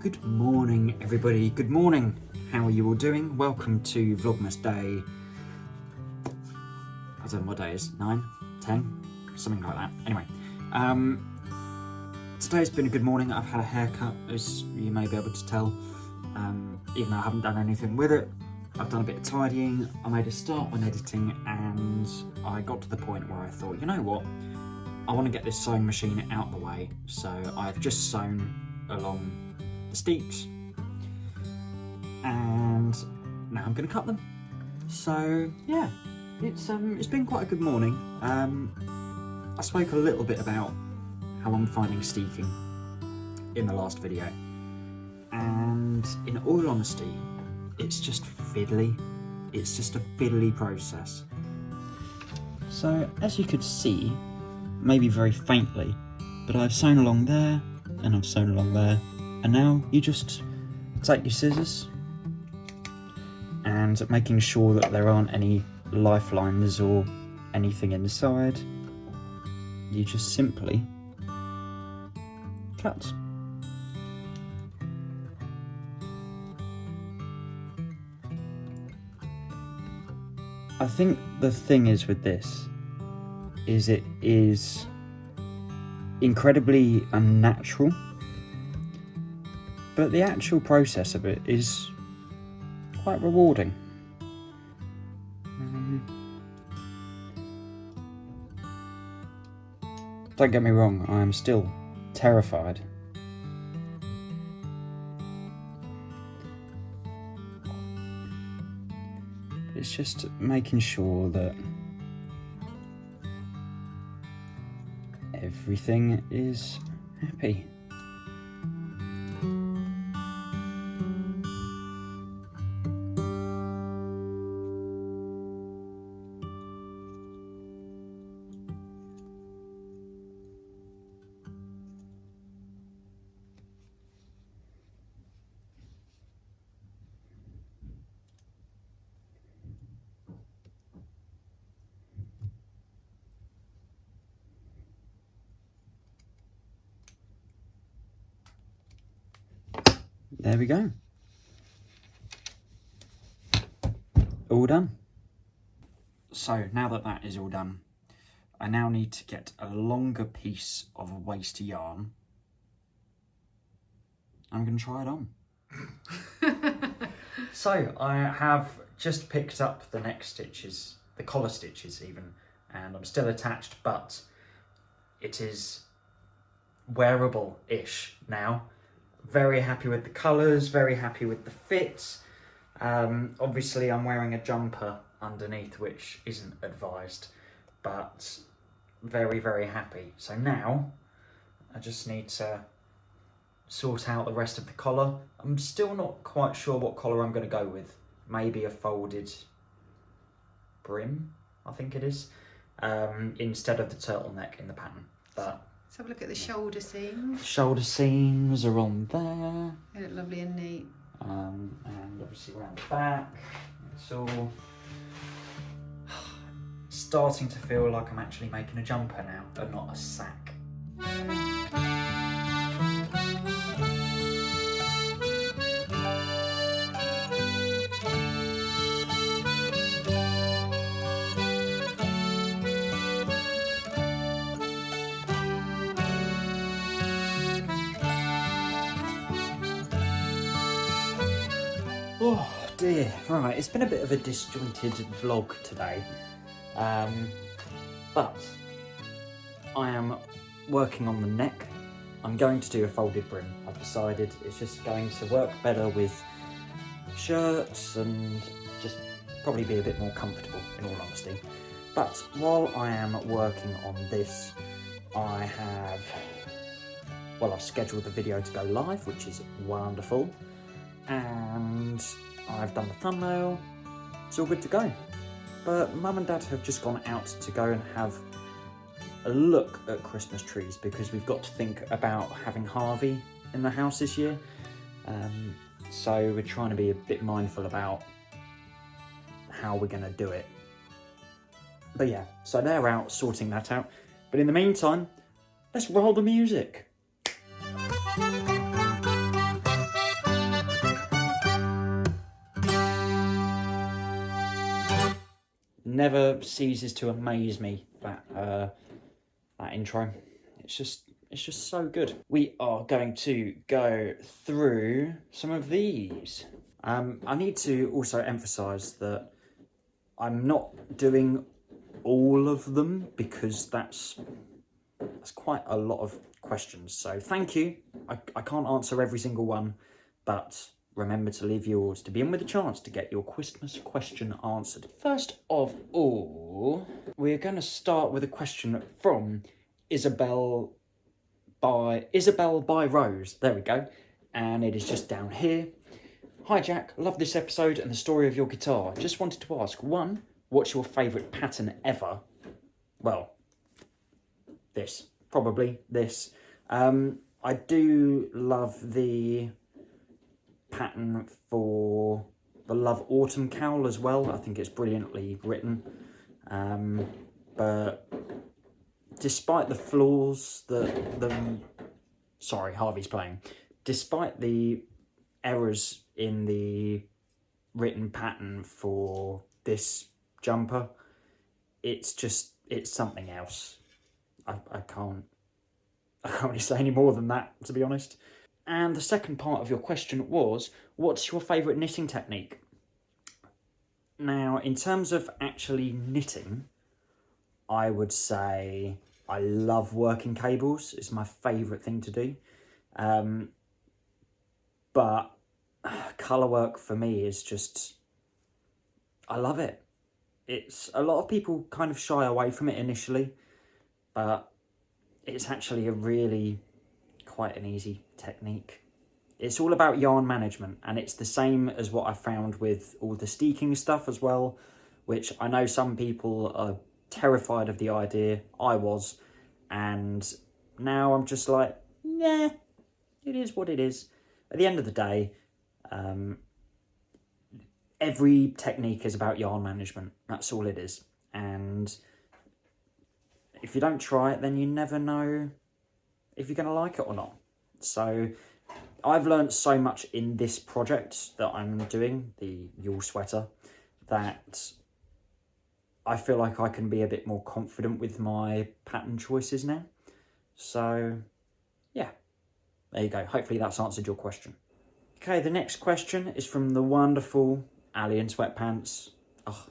Good morning, everybody. Good morning. How are you all doing? Welcome to Vlogmas day. I don't know what day it is. 9, 10, something like that. Anyway, today's been a good morning. I've had a haircut, as you may be able to tell. Even though I haven't done anything with it, I've done a bit of tidying. I made a start on editing, and I got to the point where I thought, you know what? I want to get this sewing machine out the way. So I've just sewn along the STEEKS, and now I'm going to cut them. So yeah, it's been quite a good morning. I spoke a little bit about how I'm finding steeking in the last video, and in all honesty, it's just fiddly. It's just a fiddly process. So as you could see, maybe very faintly, but I've sewn along there and I've sewn along there, and now you just take your scissors and making sure that there aren't any lifelines or anything inside, you just simply cut. I think the thing is with this is it is incredibly unnatural, but the actual process of it is quite rewarding. Don't get me wrong, I am still terrified. It's just making sure that everything is happy. There we go. All done. So now that that is all done, I now need to get a longer piece of waste yarn. I'm going to try it on. So I have just picked up the neck stitches, the collar stitches even, and I'm still attached, but it is wearable-ish now. Very happy with the colours, very happy with the fit. Obviously I'm wearing a jumper underneath, which isn't advised, but very, very happy. So now I just need to sort out the rest of the collar. I'm still not quite sure what collar I'm going to go with. Maybe a folded brim, I think it is, instead of the turtleneck in the pattern. But let's have a look at the shoulder seams. Shoulder seams are on there. They look lovely and neat. And obviously around the back, it's all starting to feel like I'm actually making a jumper now, and not a sack. Oh dear, right, it's been a bit of a disjointed vlog today, but I am working on the neck. I'm going to do a folded brim. I've decided it's just going to work better with shirts and just probably be a bit more comfortable, in all honesty. But while I am working on this, I've scheduled the video to go live, which is wonderful. And I've done the thumbnail, it's all good to go. But Mum and Dad have just gone out to go and have a look at Christmas trees, because we've got to think about having Harvey in the house this year. So we're trying to be a bit mindful about how we're going to do it. But yeah, so they're out sorting that out. But in the meantime, let's roll the music. never ceases to amaze me, that intro. It's just so good. We are going to go through some of these. I need to also emphasise that I'm not doing all of them because that's quite a lot of questions. So thank you. I can't answer every single one, but remember to leave yours to be in with a chance to get your Christmas question answered. First of all, we're going to start with a question from Isabel by Rose. There we go. And it is just down here. Hi Jack, love this episode and the story of your guitar. Just wanted to ask, 1, what's your favourite pattern ever? Well, this. Probably this. I do love the pattern for the Love Autumn cowl as well. I think it's brilliantly written. But despite the flaws sorry, Harvey's playing. Despite the errors in the written pattern for this jumper, it's something else. I can't really say any more than that, to be honest. And the second part of your question was, what's your favourite knitting technique? Now, in terms of actually knitting, I would say I love working cables. It's my favourite thing to do. But colour work for me is just, I love it. It's, a lot of people kind of shy away from it initially, but it's actually a really quite an easy technique. It's all about yarn management, and it's the same as what I found with all the steeking stuff as well, which I know some people are terrified of the idea. I was, and now I'm just like, nah, it is what it is. At the end of the day, every technique is about yarn management. That's all it is. And if you don't try it, then you never know if you're going to like it or not. So I've learned so much in this project that I'm doing, the Yule sweater, that I feel like I can be a bit more confident with my pattern choices now. So yeah, there you go. Hopefully that's answered your question. Okay, the next question is from the wonderful Ali in Sweatpants. Oh,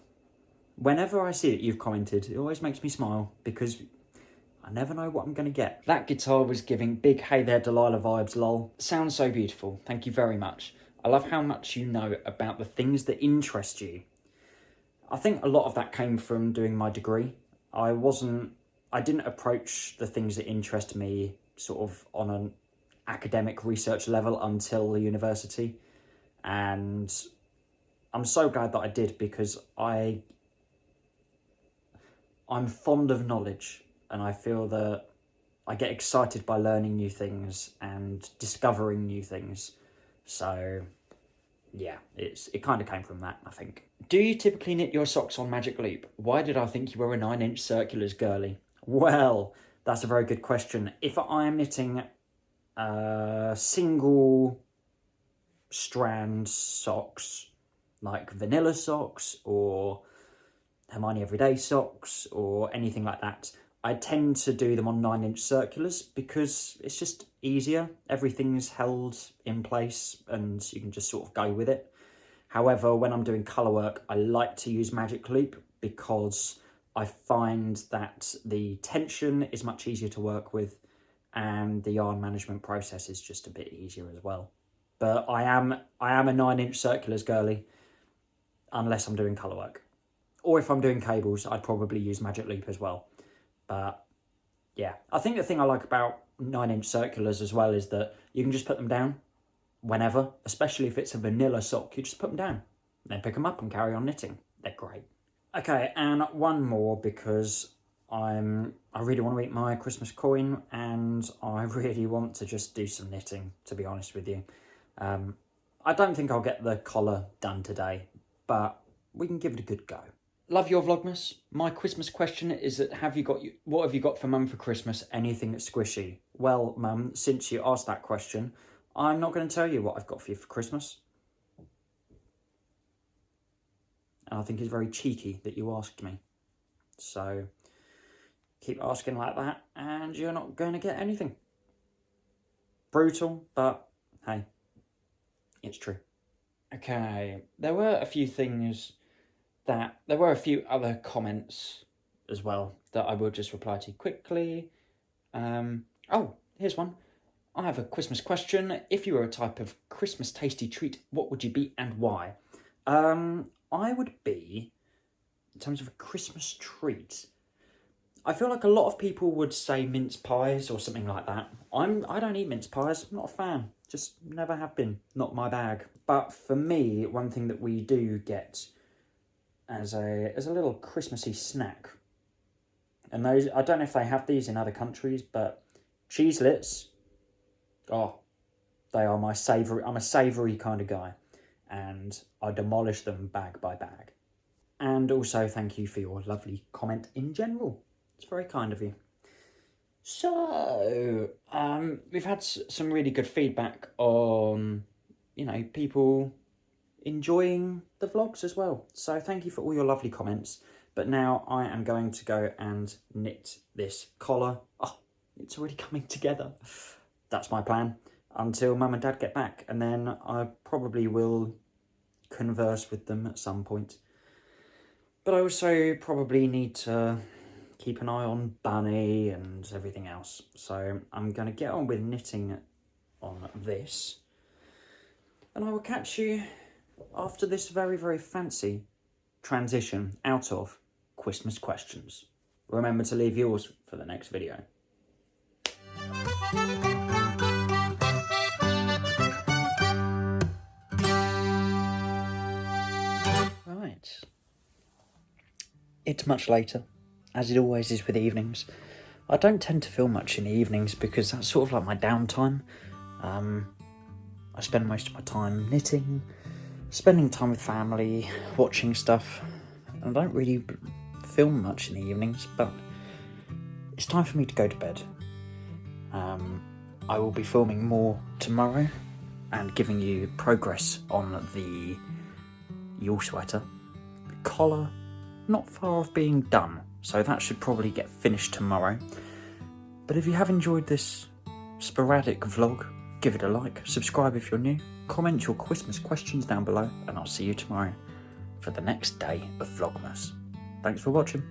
whenever I see that you've commented, it always makes me smile because I never know what I'm going to get. That guitar was giving big hey there Delilah vibes, lol. Sounds so beautiful. Thank you very much. I love how much you know about the things that interest you. I think a lot of that came from doing my degree. I didn't approach the things that interest me sort of on an academic research level until the university. And I'm so glad that I did, because I'm fond of knowledge, and I feel that I get excited by learning new things and discovering new things. So yeah, it kind of came from that, I think. Do you typically knit your socks on magic loop? Why did I think you were a 9-inch circulars girly? Well, that's a very good question. If I am knitting single strand socks, like vanilla socks or Hermione Everyday socks or anything like that, I tend to do them on 9-inch circulars because it's just easier. Everything's held in place and you can just sort of go with it. However, when I'm doing colour work, I like to use magic loop because I find that the tension is much easier to work with and the yarn management process is just a bit easier as well. But I am a 9-inch circulars girly, unless I'm doing colour work. Or if I'm doing cables, I'd probably use magic loop as well. But yeah, I think the thing I like about 9-inch circulars as well is that you can just put them down whenever, especially if it's a vanilla sock. You just put them down, then pick them up and carry on knitting. They're great. Okay, and one more, because I really want to eat my Christmas coin and I really want to just do some knitting, to be honest with you. I don't think I'll get the collar done today, but we can give it a good go. Love your Vlogmas. My Christmas question is that what have you got for Mum for Christmas? Anything that's squishy? Well, Mum, since you asked that question, I'm not going to tell you what I've got for you for Christmas. And I think it's very cheeky that you asked me. So keep asking like that and you're not going to get anything. Brutal, but hey, it's true. Okay, there were a few other comments as well that I will just reply to quickly. Oh, here's one. I have a Christmas question. If you were a type of Christmas tasty treat, what would you be and why? I would be, in terms of a Christmas treat, I feel like a lot of people would say mince pies or something like that. I don't eat mince pies. I'm not a fan. Just never have been. Not my bag. But for me, one thing that we do get as a little Christmassy snack, and those, I don't know if they have these in other countries, but cheeselets, oh, they are my savoury. I'm a savoury kind of guy, and I demolish them bag by bag. And also, thank you for your lovely comment in general. It's very kind of you. So, we've had some really good feedback on, people enjoying the vlogs as well. So thank you for all your lovely comments. But now I am going to go and knit this collar. Oh, it's already coming together. That's my plan until Mum and Dad get back. And then I probably will converse with them at some point. But I also probably need to keep an eye on Bunny and everything else. So I'm going to get on with knitting on this. And I will catch you after this very, very fancy transition out of Christmas questions. Remember to leave yours for the next video. Right. It's much later, as it always is with evenings. I don't tend to film much in the evenings because that's sort of like my downtime. I spend most of my time knitting, spending time with family, watching stuff. I don't really film much in the evenings, but it's time for me to go to bed. I will be filming more tomorrow and giving you progress on the yawl sweater. The collar, not far off being done, so that should probably get finished tomorrow. But if you have enjoyed this sporadic vlog, give it a like, subscribe if you're new, comment your Christmas questions down below, and I'll see you tomorrow for the next day of Vlogmas. Thanks for watching.